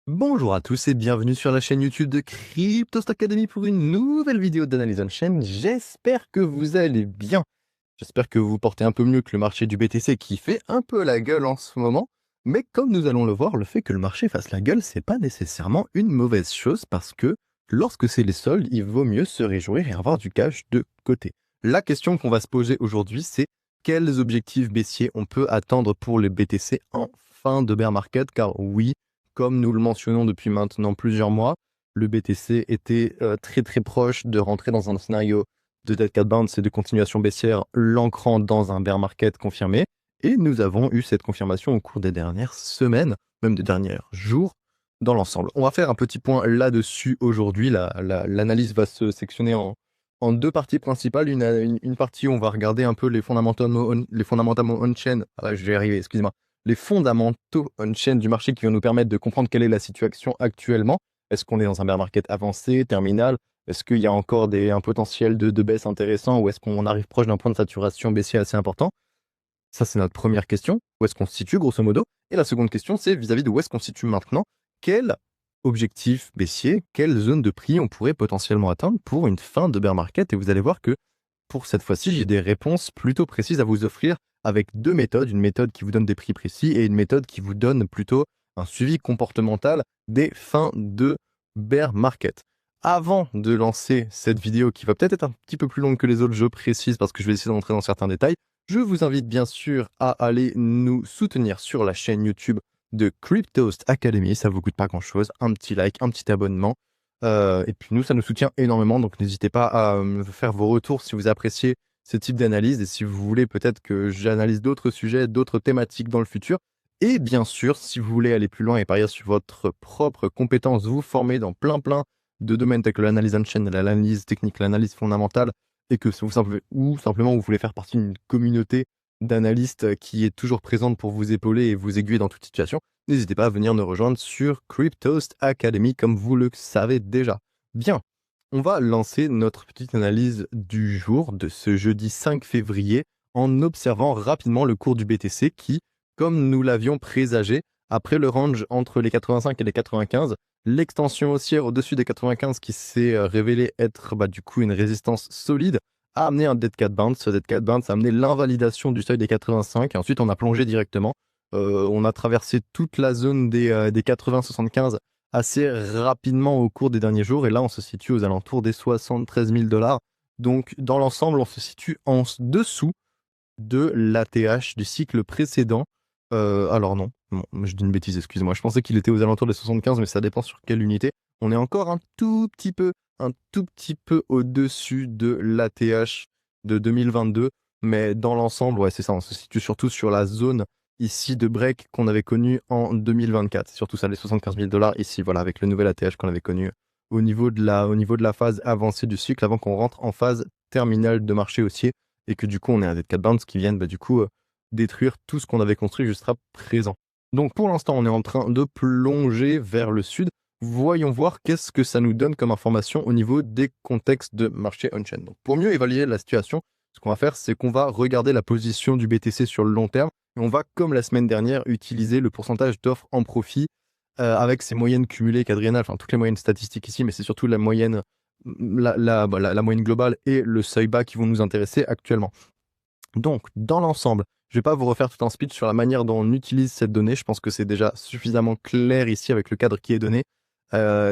Bonjour à tous et bienvenue sur la chaîne YouTube de Cryptost Academy pour une nouvelle vidéo d'analyse on-chain. J'espère que vous allez bien. J'espère que vous vous portez un peu mieux que le marché du BTC qui fait un peu la gueule en ce moment. Mais comme nous allons le voir, le fait que le marché fasse la gueule, c'est pas nécessairement une mauvaise chose parce que lorsque c'est les soldes, il vaut mieux se réjouir et avoir du cash de côté. La question qu'on va se poser aujourd'hui, c'est quels objectifs baissiers on peut attendre pour le BTC en fin de bear market, car oui, comme nous le mentionnons depuis maintenant plusieurs mois, le BTC était très proche de rentrer dans un scénario de dead cat bounce et de continuation baissière, l'ancrant dans un bear market confirmé. Et nous avons eu cette confirmation au cours des dernières semaines, même des derniers jours, dans l'ensemble. On va faire un petit point là-dessus aujourd'hui. L'analyse va se sectionner en deux parties principales. Une partie où on va regarder un peu les fondamentaux on-chain. Ah, je vais y arriver, excusez-moi. Les fondamentaux on-chain du marché qui vont nous permettre de comprendre quelle est la situation actuellement. Est-ce qu'on est dans un bear market avancé, terminal? Est-ce qu'il y a encore un potentiel de baisse intéressant ou est-ce qu'on arrive proche d'un point de saturation baissier assez important? Ça, c'est notre première question. Où est-ce qu'on se situe, grosso modo? Et la seconde question, c'est vis-à-vis de où est-ce qu'on se situe maintenant? Quel objectif baissier, quelle zone de prix on pourrait potentiellement atteindre pour une fin de bear market? Et vous allez voir que pour cette fois-ci, j'ai des réponses plutôt précises à vous offrir avec deux méthodes. Une méthode qui vous donne des prix précis et une méthode qui vous donne plutôt un suivi comportemental des fins de bear market. Avant de lancer cette vidéo qui va peut-être être un petit peu plus longue que les autres, je précise parce que je vais essayer d'entrer dans certains détails, je vous invite bien sûr à aller nous soutenir sur la chaîne YouTube de Cryptost Academy. Ça ne vous coûte pas grand-chose, un petit like, un petit abonnement. Et puis nous, ça nous soutient énormément, donc n'hésitez pas à me faire vos retours si vous appréciez ce type d'analyse et si vous voulez peut-être que j'analyse d'autres sujets, d'autres thématiques dans le futur. Et bien sûr, si vous voulez aller plus loin et parier sur votre propre compétence, vous former dans plein de domaines tels que l'analyse on-chain, l'analyse technique, l'analyse fondamentale, et que ou simplement vous voulez faire partie d'une communauté d'analystes qui est toujours présente pour vous épauler et vous aiguiller dans toute situation, n'hésitez pas à venir nous rejoindre sur Cryptost Academy comme vous le savez déjà. Bien, on va lancer notre petite analyse du jour de ce jeudi 5 février en observant rapidement le cours du BTC qui, comme nous l'avions présagé, après le range entre les 85 et les 95, l'extension haussière au-dessus des 95 qui s'est révélée être du coup une résistance solide a amené un dead cat bounce. Ce dead cat bounce a amené l'invalidation du seuil des 85 et ensuite on a plongé directement. On a traversé toute la zone des 80-75 assez rapidement au cours des derniers jours et là on se situe aux alentours des 73 000 $. Donc dans l'ensemble on se situe en dessous de l'ATH du cycle précédent. Alors non, je dis une bêtise, excusez-moi. Je pensais qu'il était aux alentours des 75, mais ça dépend sur quelle unité. On est encore un tout petit peu au-dessus de l'ATH de 2022, mais dans l'ensemble, ouais, c'est ça. On se situe surtout sur la zone ici de break qu'on avait connue en 2024. C'est surtout ça, les 75 000 $ ici, voilà, avec le nouvel ATH qu'on avait connu au niveau de la phase avancée du cycle avant qu'on rentre en phase terminale de marché haussier et que du coup on ait un dead cat bounce qui vienne détruire tout ce qu'on avait construit jusqu'à présent. Donc pour l'instant on est en train de plonger vers le sud. Voyons voir qu'est-ce que ça nous donne comme information au niveau des contextes de marché on-chain. Donc pour mieux évaluer la situation, ce qu'on va faire, c'est qu'on va regarder la position du BTC sur le long terme et on va, comme la semaine dernière, utiliser le pourcentage d'offres en profit avec ces moyennes cumulées quadriennales, enfin toutes les moyennes statistiques ici, mais c'est surtout la moyenne, la moyenne globale et le seuil bas qui vont nous intéresser actuellement. Donc, dans l'ensemble, je ne vais pas vous refaire tout un speech sur la manière dont on utilise cette donnée. Je pense que c'est déjà suffisamment clair ici avec le cadre qui est donné.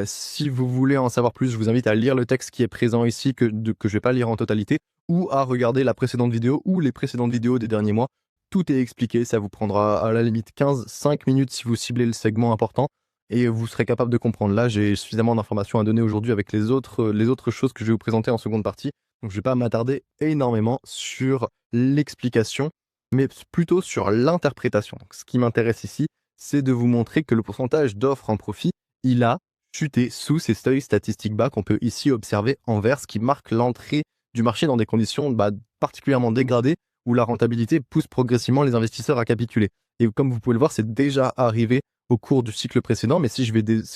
Si vous voulez en savoir plus, je vous invite à lire le texte qui est présent ici, que je ne vais pas lire en totalité, ou à regarder la précédente vidéo ou les précédentes vidéos des derniers mois. Tout est expliqué, ça vous prendra à la limite 15-5 minutes si vous ciblez le segment important et vous serez capable de comprendre. Là, j'ai suffisamment d'informations à donner aujourd'hui avec les autres choses que je vais vous présenter en seconde partie. Donc, je ne vais pas m'attarder énormément sur l'explication, mais plutôt sur l'interprétation. Donc, ce qui m'intéresse ici, c'est de vous montrer que le pourcentage d'offres en profit, il a chuté sous ces seuils statistiques bas qu'on peut ici observer en vert, ce qui marque l'entrée du marché dans des conditions particulièrement dégradées où la rentabilité pousse progressivement les investisseurs à capituler. Et comme vous pouvez le voir, c'est déjà arrivé au cours du cycle précédent, mais si je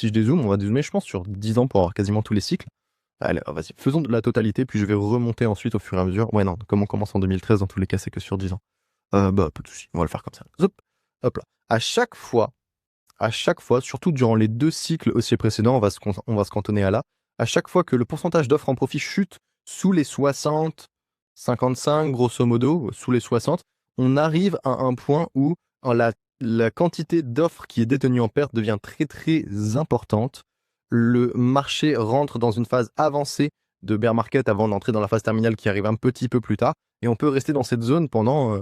dézoome, on va dézoomer, je pense, sur 10 ans pour avoir quasiment tous les cycles. Allez, vas-y, faisons de la totalité, puis je vais remonter ensuite au fur et à mesure. Ouais, non, comme on commence en 2013, dans tous les cas, c'est que sur 10 ans. Pas de soucis, on va le faire comme ça. Hop, hop là. À chaque fois à chaque fois, surtout durant les 2 cycles haussiers précédents, on va se cantonner à là. À chaque fois que le pourcentage d'offres en profit chute sous les 60, 55 grosso modo, sous les 60, on arrive à un point où la quantité d'offres qui est détenue en perte devient très très importante. Le marché rentre dans une phase avancée de bear market avant d'entrer dans la phase terminale qui arrive un petit peu plus tard. Et on peut rester dans cette zone pendant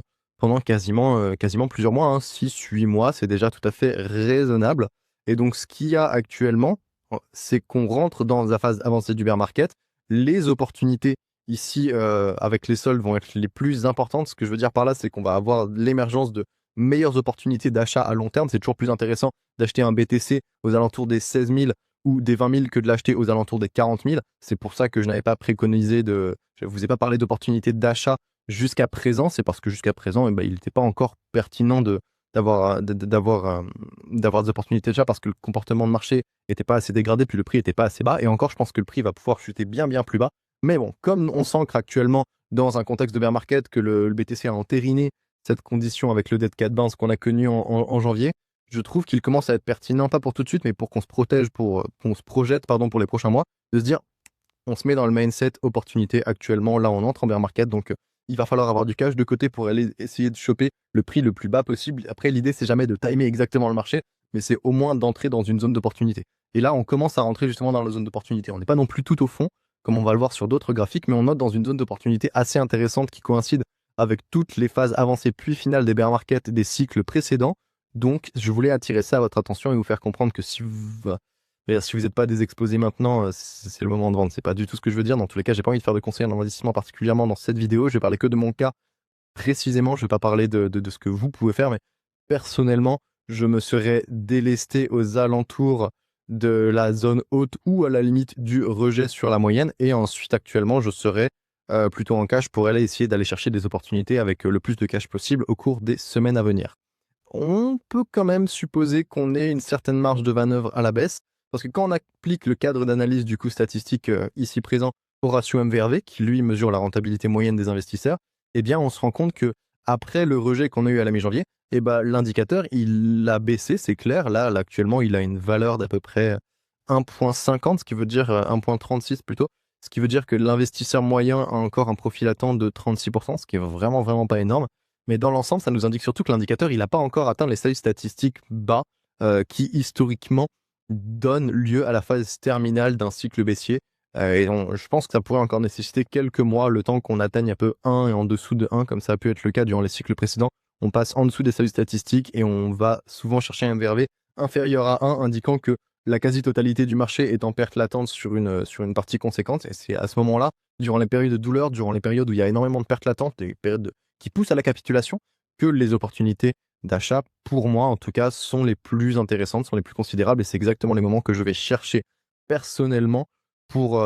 quasiment plusieurs mois, hein, 6-8 mois, c'est déjà tout à fait raisonnable. Et donc, ce qu'il y a actuellement, c'est qu'on rentre dans la phase avancée du bear market. Les opportunités ici, avec les soldes, vont être les plus importantes. Ce que je veux dire par là, c'est qu'on va avoir l'émergence de meilleures opportunités d'achat à long terme. C'est toujours plus intéressant d'acheter un BTC aux alentours des 16 000 ou des 20 000 que de l'acheter aux alentours des 40 000. C'est pour ça que je n'avais pas préconisé je ne vous ai pas parlé d'opportunités d'achat jusqu'à présent. C'est parce que jusqu'à présent, il n'était pas encore pertinent d'avoir des opportunités d'achat parce que le comportement de marché n'était pas assez dégradé, puis le prix n'était pas assez bas. Et encore, je pense que le prix va pouvoir chuter bien, bien plus bas. Mais bon, comme on s'ancre actuellement dans un contexte de bear market, que le BTC a entériné cette condition avec le dead cat bounce qu'on a connu en janvier, je trouve qu'il commence à être pertinent, pas pour tout de suite, mais pour qu'on se protège, qu'on se projette pour les prochains mois, de se dire, on se met dans le mindset opportunité actuellement, là on entre en bear market, donc il va falloir avoir du cash de côté pour aller essayer de choper le prix le plus bas possible. Après, l'idée, c'est jamais de timer exactement le marché, mais c'est au moins d'entrer dans une zone d'opportunité. Et là, on commence à rentrer justement dans la zone d'opportunité. On n'est pas non plus tout au fond, comme on va le voir sur d'autres graphiques, mais on note dans une zone d'opportunité assez intéressante qui coïncide avec toutes les phases avancées puis finales des bear markets des cycles précédents. Donc, je voulais attirer ça à votre attention et vous faire comprendre que si vous n'êtes pas désexposé maintenant, c'est le moment de vendre. C'est pas du tout ce que je veux dire. Dans tous les cas, j'ai pas envie de faire de conseils en investissement particulièrement dans cette vidéo. Je vais parler que de mon cas précisément. Je vais pas parler de ce que vous pouvez faire, mais personnellement, je me serais délesté aux alentours de la zone haute ou à la limite du rejet sur la moyenne. Et ensuite, actuellement, je serais plutôt en cash pour aller essayer d'aller chercher des opportunités avec le plus de cash possible au cours des semaines à venir. On peut quand même supposer qu'on ait une certaine marge de manœuvre à la baisse, parce que quand on applique le cadre d'analyse du coût statistique ici présent au ratio MVRV, qui lui mesure la rentabilité moyenne des investisseurs, eh bien on se rend compte que après le rejet qu'on a eu à la mi-janvier, eh ben, l'indicateur il a baissé, c'est clair. Là, actuellement, il a une valeur d'à peu près 1,50, ce qui veut dire 1,36 plutôt, ce qui veut dire que l'investisseur moyen a encore un profil latent de 36%, ce qui est vraiment, vraiment pas énorme. Mais dans l'ensemble, ça nous indique surtout que l'indicateur, il n'a pas encore atteint les seuils statistiques bas qui, historiquement, donnent lieu à la phase terminale d'un cycle baissier. Je pense que ça pourrait encore nécessiter quelques mois, le temps qu'on atteigne un peu 1 et en dessous de 1, comme ça a pu être le cas durant les cycles précédents. On passe en dessous des seuils statistiques et on va souvent chercher un MVRV inférieur à 1, indiquant que la quasi-totalité du marché est en perte latente sur une partie conséquente. Et c'est à ce moment-là, durant les périodes de douleur, durant les périodes où il y a énormément de pertes latentes, des périodes qui poussent à la capitulation, que les opportunités d'achat, pour moi en tout cas, sont les plus intéressantes, sont les plus considérables. Et c'est exactement les moments que je vais chercher personnellement pour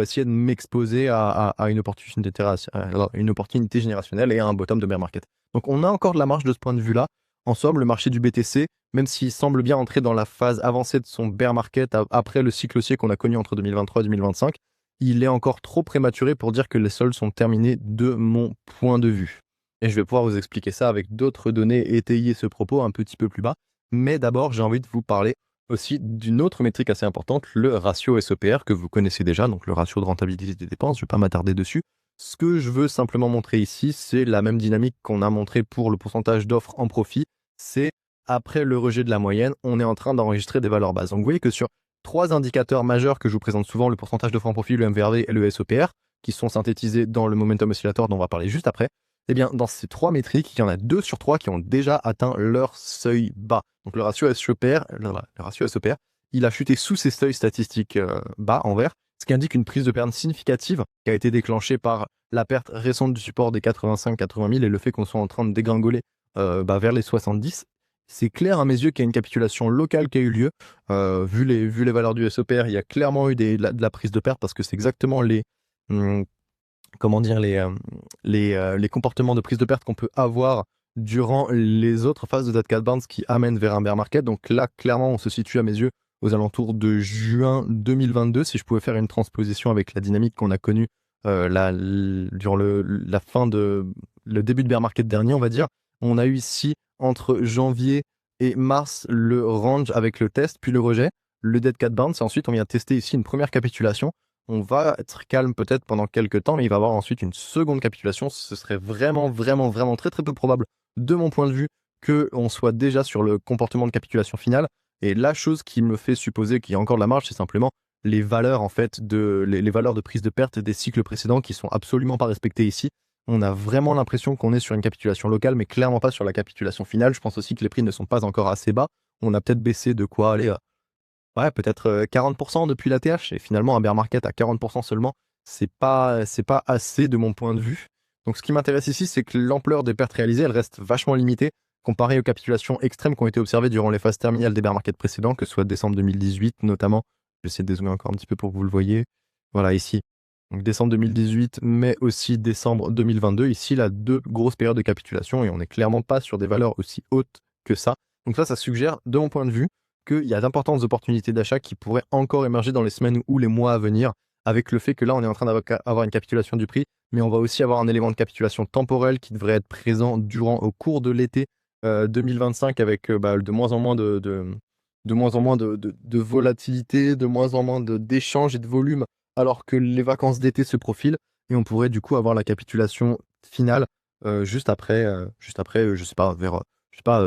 essayer de m'exposer à une opportunité générationnelle et à un bottom de bear market. Donc on a encore de la marge de ce point de vue-là. En somme, le marché du BTC, même s'il semble bien entrer dans la phase avancée de son bear market après le cycle haussier qu'on a connu entre 2023 et 2025, il est encore trop prématuré pour dire que les soldes sont terminés de mon point de vue. Et je vais pouvoir vous expliquer ça avec d'autres données et étayer ce propos un petit peu plus bas. Mais d'abord, j'ai envie de vous parler aussi d'une autre métrique assez importante, le ratio SOPR, que vous connaissez déjà, donc le ratio de rentabilité des dépenses. Je ne vais pas m'attarder dessus. Ce que je veux simplement montrer ici, c'est la même dynamique qu'on a montré pour le pourcentage d'offres en profit. C'est après le rejet de la moyenne, on est en train d'enregistrer des valeurs basses. Donc vous voyez que sur 3 indicateurs majeurs que je vous présente souvent, le pourcentage d'offres en profit, le MVRV et le SOPR, qui sont synthétisés dans le momentum oscillator dont on va parler juste après, eh bien, dans ces 3 métriques, il y en a 2 sur 3 qui ont déjà atteint leur seuil bas. Donc le ratio SOPR, il a chuté sous ces seuils statistiques bas en vert, ce qui indique une prise de perte significative qui a été déclenchée par la perte récente du support des 85-80 000 et le fait qu'on soit en train de dégringoler vers les 70. C'est clair à mes yeux qu'il y a une capitulation locale qui a eu lieu. Vu les valeurs du SOPR, il y a clairement eu de la prise de perte parce que c'est exactement les comportements de prise de perte qu'on peut avoir durant les autres phases de dead cat bounce qui amènent vers un bear market. Donc là, clairement, on se situe à mes yeux aux alentours de juin 2022. Si je pouvais faire une transposition avec la dynamique qu'on a connue durant le début de bear market dernier, on va dire, on a eu ici entre janvier et mars, le range avec le test, puis le rejet, le dead cat bounce, et ensuite on vient tester ici une première capitulation. On va être calme peut-être pendant quelques temps, mais il va y avoir ensuite une seconde capitulation. Ce serait vraiment très peu probable, de mon point de vue, qu'on soit déjà sur le comportement de capitulation finale. Et la chose qui me fait supposer qu'il y a encore de la marge, c'est simplement les valeurs en fait les valeurs de prise de perte des cycles précédents qui sont absolument pas respectées ici. On a vraiment l'impression qu'on est sur une capitulation locale, mais clairement pas sur la capitulation finale. Je pense aussi que les prix ne sont pas encore assez bas. On a peut-être baissé de quoi aller, ouais, peut-être 40% depuis la TH, et finalement un bear market à 40% seulement, c'est pas assez de mon point de vue. Donc ce qui m'intéresse ici, c'est que l'ampleur des pertes réalisées, elle reste vachement limitée comparée aux capitulations extrêmes qui ont été observées durant les phases terminales des bear markets précédents, que ce soit décembre 2018 notamment. Je vais essayer de dézoomer encore un petit peu pour que vous le voyez. Voilà, ici. Donc décembre 2018, mais aussi décembre 2022. Ici, là, 2 grosses périodes de capitulation, et on n'est clairement pas sur des valeurs aussi hautes que ça. Donc ça suggère, de mon point de vue, qu'il y a d'importantes opportunités d'achat qui pourraient encore émerger dans les semaines ou les mois à venir, avec le fait que là, on est en train d'avoir une capitulation du prix, mais on va aussi avoir un élément de capitulation temporelle qui devrait être présent au cours de l'été 2025, avec de moins en moins de volatilité, de moins en moins d'échanges et de volume, alors que les vacances d'été se profilent, et on pourrait du coup avoir la capitulation finale juste après, je sais pas, vers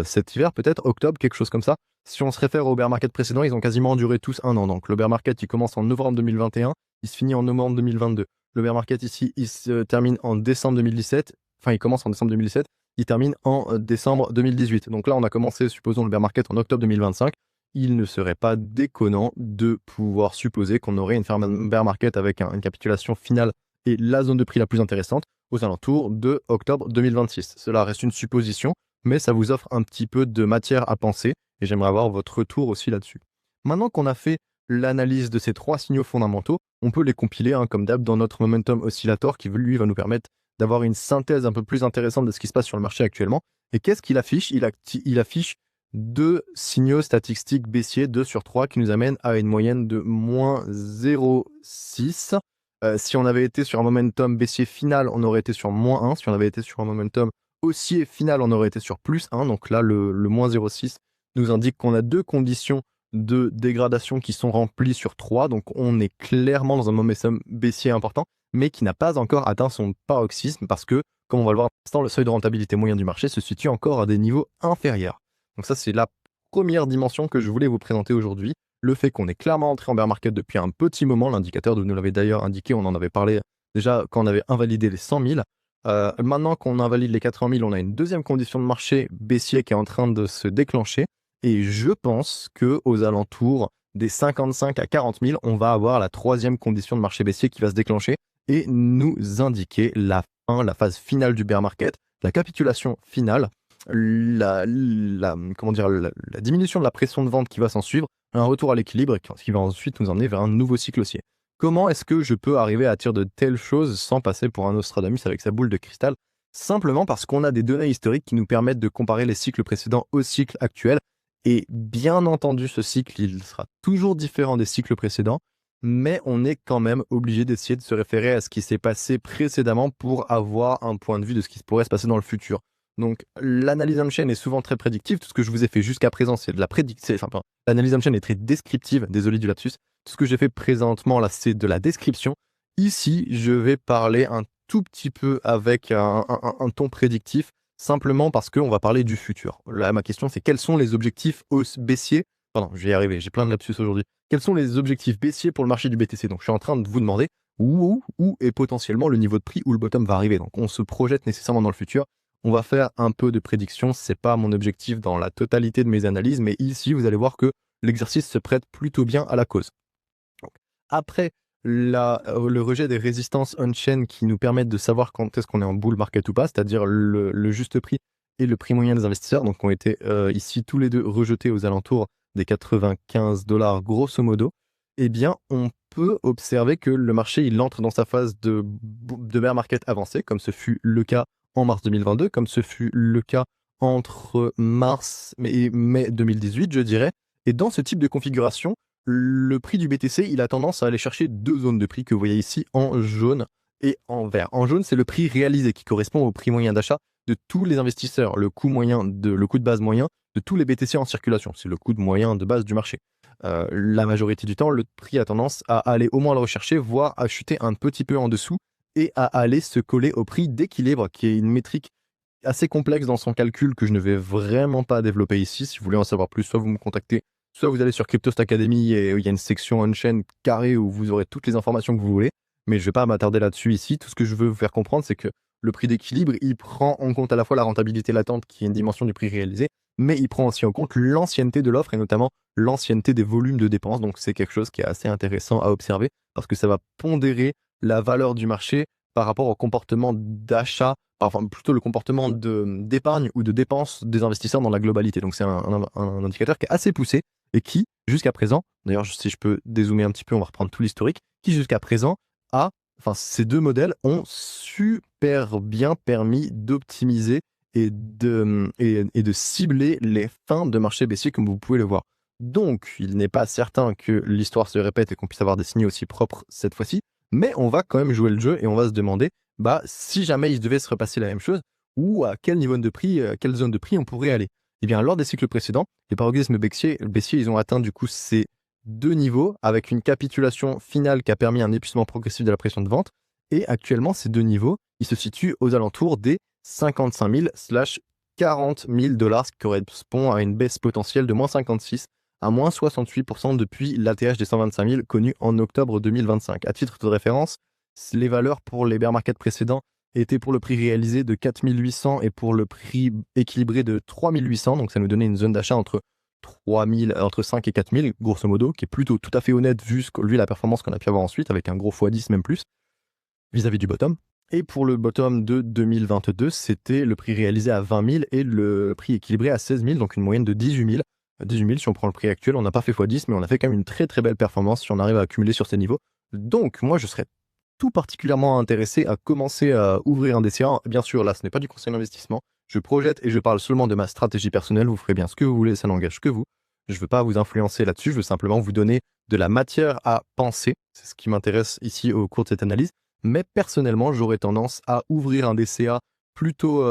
cet hiver peut-être, octobre, quelque chose comme ça. Si on se réfère au bear market précédent, ils ont quasiment duré tous un an. Donc le bear market, il commence en novembre 2021, il se finit en novembre 2022. Le bear market ici, il se termine en décembre 2017. Enfin, il commence en décembre 2017, il termine en décembre 2018. Donc là, on a commencé, supposons, le bear market en octobre 2025. Il ne serait pas déconnant de pouvoir supposer qu'on aurait une bear market avec une capitulation finale et la zone de prix la plus intéressante aux alentours de octobre 2026. Cela reste une supposition, mais ça vous offre un petit peu de matière à penser, et j'aimerais avoir votre retour aussi là-dessus. Maintenant qu'on a fait l'analyse de ces 3 signaux fondamentaux, on peut les compiler, comme d'hab, dans notre momentum oscillator qui, lui, va nous permettre d'avoir une synthèse un peu plus intéressante de ce qui se passe sur le marché actuellement. Et qu'est-ce qu'il affiche? Il affiche 2 signaux statistiques baissiers, 2 sur 3, qui nous amènent à une moyenne de moins 0,6. Si on avait été sur un momentum baissier final, on aurait été sur moins 1. Si on avait été sur un momentum haussier final, on aurait été sur plus 1. Donc là, le moins 0,6 nous indique qu'on a 2 conditions de dégradation qui sont remplies sur 3. Donc on est clairement dans un momentum baissier important, mais qui n'a pas encore atteint son paroxysme parce que, comme on va le voir à l'instant, le seuil de rentabilité moyen du marché se situe encore à des niveaux inférieurs. Donc ça, c'est la première dimension que je voulais vous présenter aujourd'hui. Le fait qu'on est clairement entré en bear market depuis un petit moment, l'indicateur nous l'avait d'ailleurs indiqué, on en avait parlé déjà quand on avait invalidé les 100 000. Maintenant qu'on invalide les 80 000, on a une deuxième condition de marché baissier qui est en train de se déclencher. Et je pense qu'aux alentours des 55 à 40 000, on va avoir la troisième condition de marché baissier qui va se déclencher et nous indiquer la phase finale du bear market, la capitulation finale, la diminution de la pression de vente qui va s'en suivre, un retour à l'équilibre qui va ensuite nous emmener vers un nouveau cycle haussier. Comment est-ce que je peux arriver à dire de telles choses sans passer pour un Nostradamus avec sa boule de cristal? Simplement parce qu'on a des données historiques qui nous permettent de comparer les cycles précédents au cycle actuel. Et bien entendu, ce cycle, il sera toujours différent des cycles précédents, mais on est quand même obligé d'essayer de se référer à ce qui s'est passé précédemment pour avoir un point de vue de ce qui pourrait se passer dans le futur. Donc, l'analyse on-chain est souvent très prédictive. Tout ce que je vous ai fait jusqu'à présent, c'est de la prédiction. Enfin, l'analyse on-chain est très descriptive. Désolé du lapsus. Tout ce que j'ai fait présentement, là, c'est de la description. Ici, je vais parler un tout petit peu avec un ton prédictif, simplement parce qu'on va parler du futur. Là, ma question, c'est quels sont les objectifs baissiers? Pardon, je vais y arriver, j'ai plein de lapsus aujourd'hui. Quels sont les objectifs baissiers pour le marché du BTC? Donc, je suis en train de vous demander où est potentiellement le niveau de prix où le bottom va arriver. Donc, on se projette nécessairement dans le futur. On va faire un peu de prédiction. C'est pas mon objectif dans la totalité de mes analyses, mais ici, vous allez voir que l'exercice se prête plutôt bien à la cause. Donc, après le rejet des résistances on-chain qui nous permettent de savoir quand est-ce qu'on est en bull market ou pas, c'est-à-dire le juste prix et le prix moyen des investisseurs, donc ont été ici tous les deux rejetés aux alentours des 95 $ grosso modo, eh bien on peut observer que le marché il entre dans sa phase de bear market avancé, comme ce fut le cas en mars 2022, comme ce fut le cas entre mars et mai 2018, je dirais. Et dans ce type de configuration, le prix du BTC, il a tendance à aller chercher 2 zones de prix que vous voyez ici en jaune et en vert. En jaune, c'est le prix réalisé qui correspond au prix moyen d'achat de tous les investisseurs, le coût de base moyen de tous les BTC en circulation. C'est le coût de moyen de base du marché. La majorité du temps, le prix a tendance à aller au moins le rechercher, voire à chuter un petit peu en dessous et à aller se coller au prix d'équilibre, qui est une métrique assez complexe dans son calcul que je ne vais vraiment pas développer ici. Si vous voulez en savoir plus, soit vous me contactez, soit vous allez sur Cryptost Academy et il y a une section on-chain carré où vous aurez toutes les informations que vous voulez. Mais je ne vais pas m'attarder là-dessus ici. Tout ce que je veux vous faire comprendre, c'est que le prix d'équilibre, il prend en compte à la fois la rentabilité latente, qui est une dimension du prix réalisé, mais il prend aussi en compte l'ancienneté de l'offre et notamment l'ancienneté des volumes de dépenses. Donc c'est quelque chose qui est assez intéressant à observer parce que ça va pondérer la valeur du marché par rapport au comportement d'achat, enfin plutôt le comportement d'épargne ou de dépenses des investisseurs dans la globalité. Donc c'est un indicateur qui est assez poussé et qui, jusqu'à présent, d'ailleurs si je peux dézoomer un petit peu, on va reprendre tout l'historique, qui jusqu'à présent ces deux modèles ont super bien permis d'optimiser et de cibler les fins de marché baissier comme vous pouvez le voir. Donc, il n'est pas certain que l'histoire se répète et qu'on puisse avoir des signaux aussi propres cette fois-ci, mais on va quand même jouer le jeu et on va se demander si jamais il devait se repasser la même chose, ou à quel niveau de prix, quelle zone de prix on pourrait aller. Eh bien, lors des cycles précédents, les paroxysmes baissiers, ils ont atteint du coup ces deux niveaux avec une capitulation finale qui a permis un épuisement progressif de la pression de vente. Et actuellement, ces deux niveaux, ils se situent aux alentours des 55 000 / 40 000 $, ce qui correspond à une baisse potentielle de moins 56 à moins 68% depuis l'ATH des 125 000 connu en octobre 2025. À titre de référence, les valeurs pour les bear markets précédents étaient pour le prix réalisé de 4 800 et pour le prix équilibré de 3 800. Donc ça nous donnait une zone d'achat entre 5 et 4 000, grosso modo, qui est plutôt tout à fait honnête vu la performance qu'on a pu avoir ensuite, avec un gros x10 même plus, vis-à-vis du bottom. Et pour le bottom de 2022, c'était le prix réalisé à 20 000 et le prix équilibré à 16 000, donc une moyenne de 18 000. 18 000, si on prend le prix actuel, on n'a pas fait x10, mais on a fait quand même une très très belle performance si on arrive à accumuler sur ces niveaux. Donc moi, je serais tout particulièrement intéressé à commencer à ouvrir un DCA. Bien sûr, là, ce n'est pas du conseil d'investissement. Je projette et je parle seulement de ma stratégie personnelle. Vous ferez bien ce que vous voulez, ça n'engage que vous. Je ne veux pas vous influencer là-dessus, je veux simplement vous donner de la matière à penser. C'est ce qui m'intéresse ici au cours de cette analyse. Mais personnellement, j'aurais tendance à ouvrir un DCA plutôt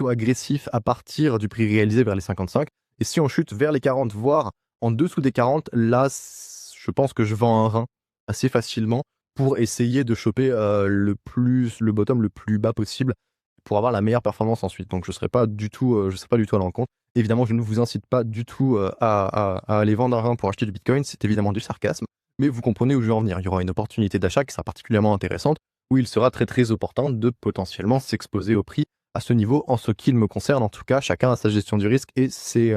agressif à partir du prix réalisé vers les 55. Et si on chute vers les 40, voire en dessous des 40, là, je pense que je vends un rein assez facilement pour essayer de choper le bottom le plus bas possible pour avoir la meilleure performance ensuite. Donc je ne serai pas du tout à l'encontre. Évidemment, je ne vous incite pas du tout à aller vendre un rein pour acheter du Bitcoin. C'est évidemment du sarcasme. Mais vous comprenez où je veux en venir. Il y aura une opportunité d'achat qui sera particulièrement intéressante, où il sera très très opportun de potentiellement s'exposer au prix à ce niveau. En ce qui me concerne, en tout cas, chacun a sa gestion du risque et ses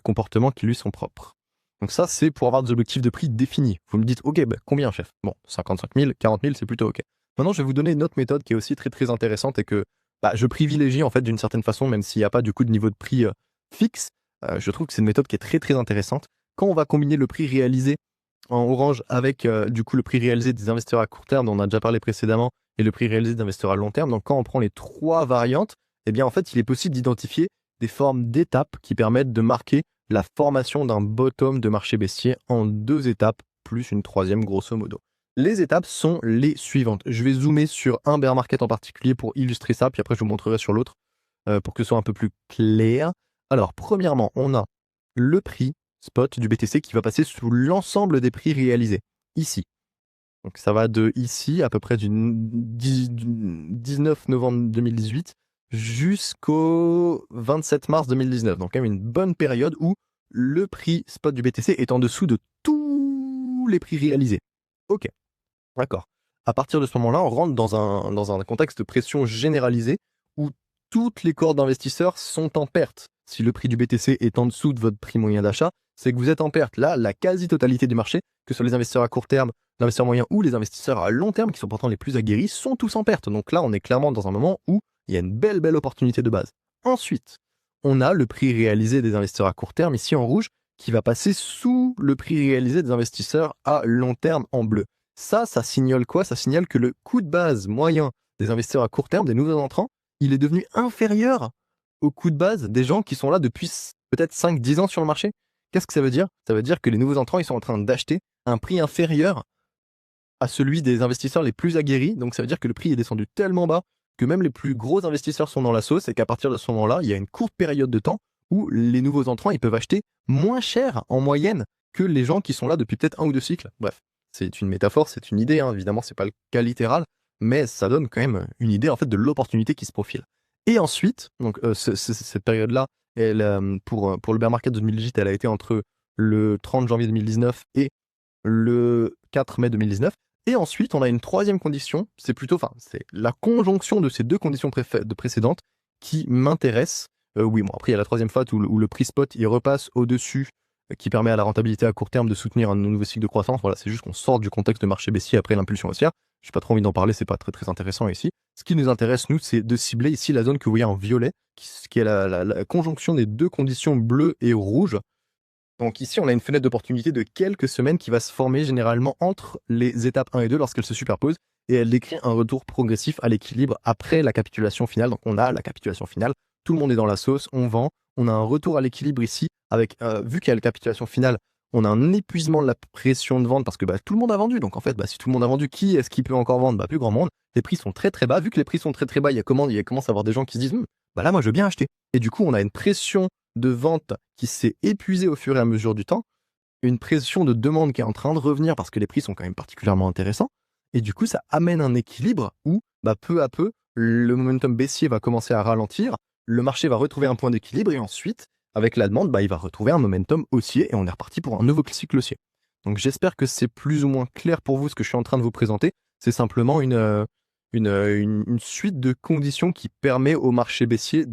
comportements qui lui sont propres. Donc ça, c'est pour avoir des objectifs de prix définis. Vous me dites, ok, combien, chef? Bon, 55 000, 40 000, c'est plutôt ok. Maintenant, je vais vous donner une autre méthode qui est aussi très très intéressante et que je privilégie en fait d'une certaine façon, même s'il n'y a pas du coup de niveau de prix fixe. Je trouve que c'est une méthode qui est très très intéressante. Quand on va combiner le prix réalisé en orange avec du coup le prix réalisé des investisseurs à court terme, dont on a déjà parlé précédemment, et le prix réalisé des investisseurs à long terme, donc quand on prend les trois variantes, eh bien en fait, il est possible d'identifier des formes d'étapes qui permettent de marquer la formation d'un bottom de marché baissier en 2 étapes, plus une troisième grosso modo. Les étapes sont les suivantes. Je vais zoomer sur un bear market en particulier pour illustrer ça, puis après je vous montrerai sur l'autre pour que ce soit un peu plus clair. Alors, premièrement, on a le prix spot du BTC qui va passer sous l'ensemble des prix réalisés, ici. Donc ça va de ici, à peu près du 19 novembre 2018 jusqu'au 27 mars 2019. Donc quand même une bonne période où le prix spot du BTC est en dessous de tous les prix réalisés. Ok, d'accord. À partir de ce moment-là, on rentre dans un contexte de pression généralisée où toutes les cohortes d'investisseurs sont en perte. Si le prix du BTC est en dessous de votre prix moyen d'achat, c'est que vous êtes en perte. Là, la quasi-totalité du marché, que ce soit les investisseurs à court terme, les investisseurs moyens ou les investisseurs à long terme, qui sont pourtant les plus aguerris, sont tous en perte. Donc là, on est clairement dans un moment où il y a une belle opportunité de base. Ensuite, on a le prix réalisé des investisseurs à court terme, ici en rouge, qui va passer sous le prix réalisé des investisseurs à long terme en bleu. Ça signale quoi? Ça signale que le coût de base moyen des investisseurs à court terme, des nouveaux entrants, il est devenu inférieur au coût de base des gens qui sont là depuis peut-être 5-10 ans sur le marché. Qu'est-ce que ça veut dire? Ça veut dire que les nouveaux entrants, ils sont en train d'acheter un prix inférieur à celui des investisseurs les plus aguerris. Donc ça veut dire que le prix est descendu tellement bas que même les plus gros investisseurs sont dans la sauce et qu'à partir de ce moment-là, il y a une courte période de temps où les nouveaux entrants, ils peuvent acheter moins cher en moyenne que les gens qui sont là depuis peut-être 1 ou 2 cycles. Bref, c'est une métaphore, c'est une idée, hein. Évidemment, c'est pas le cas littéral, mais ça donne quand même une idée en fait de l'opportunité qui se profile. Et ensuite, donc cette période-là, pour le bear market de 2018, elle a été entre le 30 janvier 2019 et le 4 mai 2019. Et ensuite, on a une troisième condition, c'est la conjonction de ces deux conditions précédentes qui m'intéresse. Oui, bon, après, il y a la troisième phase où le prix spot, il repasse au-dessus, qui permet à la rentabilité à court terme de soutenir un nouveau cycle de croissance. Voilà, c'est juste qu'on sort du contexte de marché baissier après l'impulsion haussière. J'ai pas trop envie d'en parler, c'est pas très très intéressant ici. Ce qui nous intéresse, nous, c'est de cibler ici la zone que vous voyez en violet, qui est la conjonction des deux conditions bleues et rouges. Donc ici, on a une fenêtre d'opportunité de quelques semaines qui va se former généralement entre les étapes 1 et 2 lorsqu'elles se superposent, et elle décrit un retour progressif à l'équilibre après la capitulation finale. Donc on a la capitulation finale, tout le monde est dans la sauce, on vend, on a un retour à l'équilibre ici, avec vu qu'il y a la capitulation finale, on a un épuisement de la pression de vente parce que tout le monde a vendu. Donc en fait, si tout le monde a vendu, qui est-ce qui peut encore vendre? Plus grand monde. Les prix sont très très bas. Vu que les prix sont très très bas, il commence à avoir des gens qui se disent là, moi je veux bien acheter. Et du coup, on a une pression de vente qui s'est épuisée au fur et à mesure du temps, une pression de demande qui est en train de revenir parce que les prix sont quand même particulièrement intéressants. Et du coup, ça amène un équilibre où peu à peu, le momentum baissier va commencer à ralentir, le marché va retrouver un point d'équilibre et ensuite, avec la demande, il va retrouver un momentum haussier et on est reparti pour un nouveau cycle haussier. Donc j'espère que c'est plus ou moins clair pour vous ce que je suis en train de vous présenter. C'est simplement une suite de conditions qui permet au marché baissier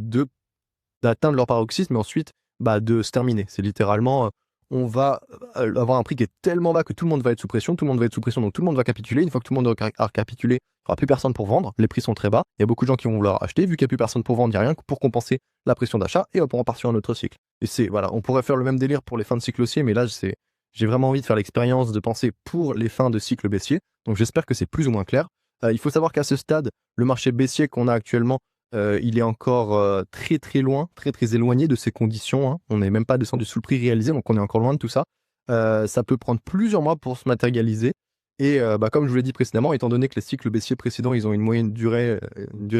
d'atteindre leur paroxysme et ensuite de se terminer. C'est littéralement, on va avoir un prix qui est tellement bas que tout le monde va être sous pression, donc tout le monde va capituler. Une fois que tout le monde aura capitulé, il n'y aura plus personne pour vendre, les prix sont très bas, il y a beaucoup de gens qui vont vouloir acheter, vu qu'il n'y a plus personne pour vendre, il n'y a rien que pour compenser la pression d'achat, et hop, on repart sur un autre cycle. Et on pourrait faire le même délire pour les fins de cycle haussier, mais là, j'ai vraiment envie de faire l'expérience de penser pour les fins de cycle baissier, donc j'espère que c'est plus ou moins clair. Il faut savoir qu'à ce stade, le marché baissier qu'on a actuellement, il est encore très très loin, très très éloigné de ces conditions, hein. On n'est même pas descendu sous le prix réalisé, donc on est encore loin de tout ça. Ça peut prendre plusieurs mois pour se matérialiser. Et comme je vous l'ai dit précédemment, étant donné que les cycles baissiers précédents, ils ont une durée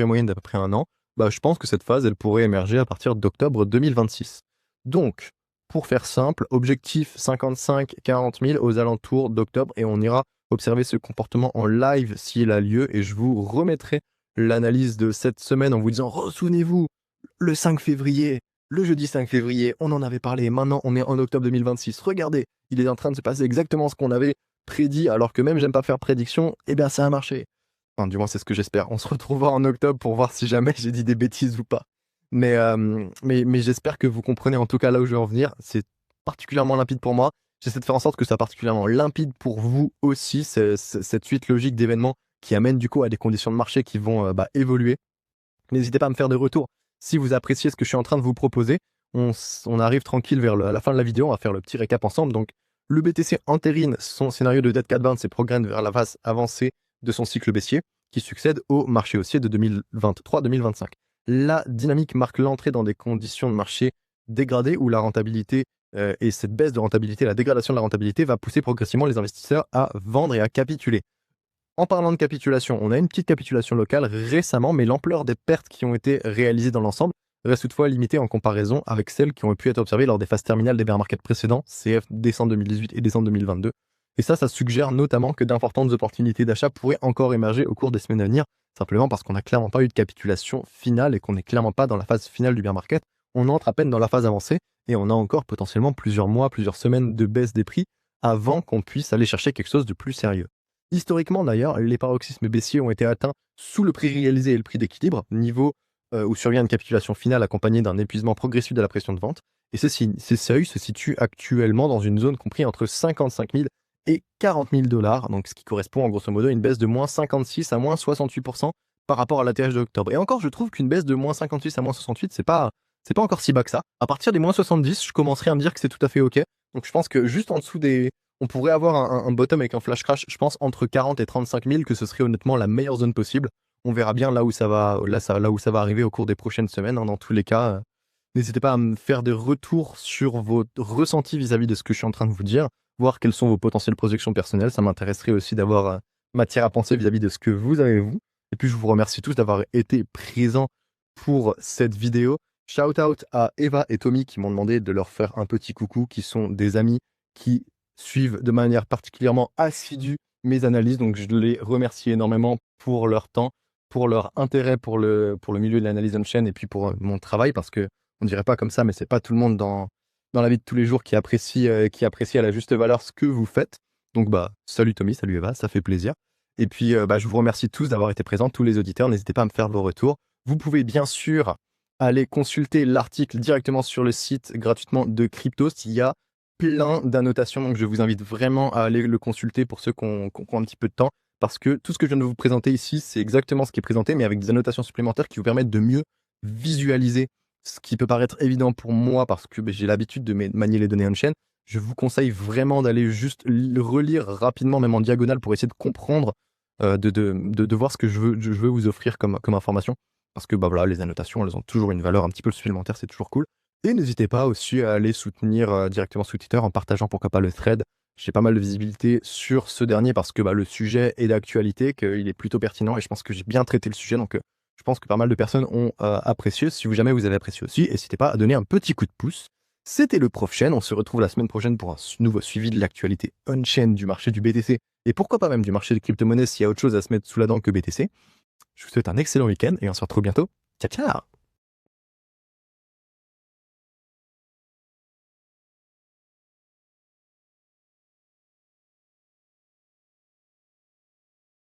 moyenne d'à peu près 1 an, je pense que cette phase, elle pourrait émerger à partir d'octobre 2026. Donc, pour faire simple, objectif 55-40 000 aux alentours d'octobre, et on ira observer ce comportement en live s'il a lieu, et je vous remettrai l'analyse de cette semaine en vous disant souvenez-vous, le 5 février, le jeudi 5 février, on en avait parlé, maintenant on est en octobre 2026, regardez, il est en train de se passer exactement ce qu'on avait prédit, alors que même j'aime pas faire prédiction, ça a marché. Enfin, du moins c'est ce que j'espère. On se retrouvera en octobre pour voir si jamais j'ai dit des bêtises ou pas. Mais j'espère que vous comprenez en tout cas là où je veux en venir. C'est particulièrement limpide pour moi. J'essaie de faire en sorte que ça soit particulièrement limpide pour vous aussi, cette suite logique d'événements qui amène du coup à des conditions de marché qui vont évoluer. N'hésitez pas à me faire des retours si vous appréciez ce que je suis en train de vous proposer. On arrive tranquille vers la fin de la vidéo, on va faire le petit récap ensemble. Donc le BTC entérine son scénario de Dead Cat Bounce et progresse vers la phase avancée de son cycle baissier qui succède au marché haussier de 2023-2025. La dynamique marque l'entrée dans des conditions de marché dégradées où la rentabilité et cette baisse de rentabilité, la dégradation de la rentabilité va pousser progressivement les investisseurs à vendre et à capituler. En parlant de capitulation, on a une petite capitulation locale récemment, mais l'ampleur des pertes qui ont été réalisées dans l'ensemble reste toutefois limitée en comparaison avec celles qui ont pu être observées lors des phases terminales des bear markets précédents, CF décembre 2018 et décembre 2022. Et ça suggère notamment que d'importantes opportunités d'achat pourraient encore émerger au cours des semaines à venir, simplement parce qu'on n'a clairement pas eu de capitulation finale et qu'on n'est clairement pas dans la phase finale du bear market. On entre à peine dans la phase avancée et on a encore potentiellement plusieurs mois, plusieurs semaines de baisse des prix avant qu'on puisse aller chercher quelque chose de plus sérieux. Historiquement d'ailleurs, les paroxysmes baissiers ont été atteints sous le prix réalisé et le prix d'équilibre, niveau où survient une capitulation finale accompagnée d'un épuisement progressif de la pression de vente. Et ces seuils se situent actuellement dans une zone comprise entre 55 000 et 40 000 $, donc ce qui correspond en grosso modo à une baisse de moins 56 à moins 68% par rapport à l'atterrissage d'octobre. Et encore, je trouve qu'une baisse de moins 56 à moins 68, c'est pas encore si bas que ça. À partir des moins 70, je commencerai à me dire que c'est tout à fait ok. Donc je pense que juste en dessous on pourrait avoir un bottom avec un flash crash, je pense, entre 40 et 35 000, que ce serait honnêtement la meilleure zone possible. On verra bien là où ça va arriver au cours des prochaines semaines. Dans tous les cas, n'hésitez pas à me faire des retours sur vos ressentis vis-à-vis de ce que je suis en train de vous dire, voir quelles sont vos potentielles projections personnelles. Ça m'intéresserait aussi d'avoir matière à penser vis-à-vis de ce que vous avez vous. Et puis je vous remercie tous d'avoir été présents pour cette vidéo. Shout out à Eva et Tommy qui m'ont demandé de leur faire un petit coucou, qui sont des amis qui suivent de manière particulièrement assidue mes analyses. Donc je les remercie énormément pour leur temps, pour leur intérêt pour le milieu de l'analyse on-chain et puis pour mon travail, parce que on dirait pas comme ça, mais c'est pas tout le monde dans la vie de tous les jours qui apprécie à la juste valeur ce que vous faites. Donc salut Tommy, salut Eva, ça fait plaisir. Et puis je vous remercie tous d'avoir été présents, tous les auditeurs. N'hésitez pas à me faire vos retours. Vous pouvez bien sûr aller consulter l'article directement sur le site gratuitement de Cryptos. Il y a plein d'annotations, donc je vous invite vraiment à aller le consulter pour ceux qui ont un petit peu de temps, parce que tout ce que je viens de vous présenter ici, c'est exactement ce qui est présenté, mais avec des annotations supplémentaires qui vous permettent de mieux visualiser ce qui peut paraître évident pour moi, parce que j'ai l'habitude de manier les données on-chain. Je vous conseille vraiment d'aller juste relire rapidement, même en diagonale, pour essayer de comprendre, de voir ce que je veux vous offrir comme information. Parce que voilà, les annotations, elles ont toujours une valeur un petit peu supplémentaire, c'est toujours cool. Et n'hésitez pas aussi à aller soutenir directement sur Twitter en partageant pourquoi pas le thread. J'ai pas mal de visibilité sur ce dernier parce que le sujet est d'actualité, qu'il est plutôt pertinent et je pense que j'ai bien traité le sujet. Donc je pense que pas mal de personnes ont apprécié. Si jamais vous avez apprécié aussi, n'hésitez pas à donner un petit coup de pouce. C'était le Prof Chain. On se retrouve la semaine prochaine pour un nouveau suivi de l'actualité on-chain du marché du BTC et pourquoi pas même du marché des crypto-monnaies s'il y a autre chose à se mettre sous la dent que BTC. Je vous souhaite un excellent week-end et on se retrouve bientôt. Ciao, ciao!